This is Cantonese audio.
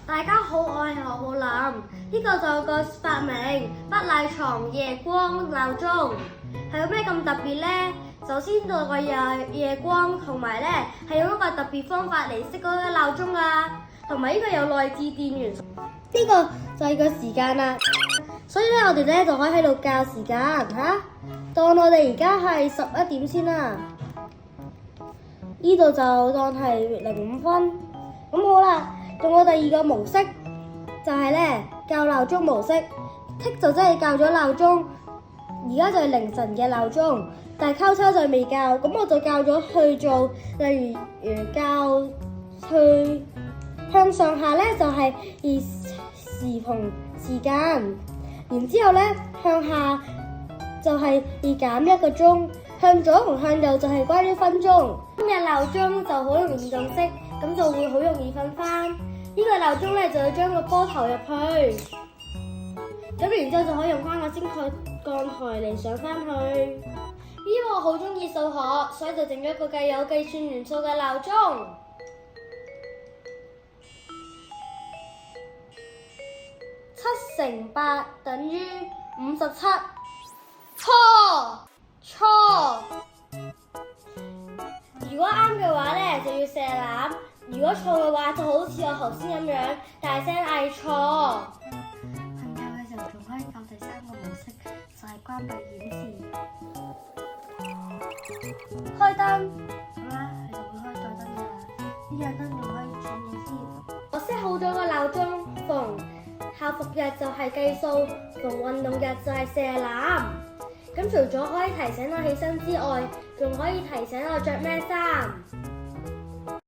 大家好，我係何浩林。呢個就有個發明不賴床夜光鬧鐘，係有咩咁特別呢？首先個夜光，同埋呢係用一個特別方法嚟熄嗰個鬧鐘啊，同埋呢個有內置電源。呢個就係個時間啦，所以呢我哋呢就可以喺度校時間嚇。當我哋而家係11點先啦，呢度就當係05分。咁好啦。仲有第二個模式，就係呢校鬧鐘模式。剔就真係校咗鬧鐘，而家就係凌晨嘅鬧鐘，但係交叉就未校，咁我就校咗去做，例如校去向上下呢，就係時同時間，然之後呢向下就係減1個鐘，向左同向右就係關於分鐘。今日鬧鐘就好容易就熄。咁就會好容易瞓翻。呢個鬧鐘咧就要將個波投入去，咁然之後就可以用翻個升降台嚟上翻去。因為我好中意數學，所以就整咗一個有計算元素嘅鬧鐘。7乘8等於57。錯。如果啱嘅話咧，就要射籃；如果錯嘅話，就好似我頭先咁樣大聲嗌錯。瞓覺嘅時候仲可以校第3個模式，就係關閉顯示。開燈。好啦，佢就會開咗燈㗎啦。呢盞燈仲可以轉嘢先。我 set 好咗個鬧鐘，逢校服日就係計數，逢運動日就係射籃。咁除咗可以提醒我起身之外，仲可以提醒我着咩衫。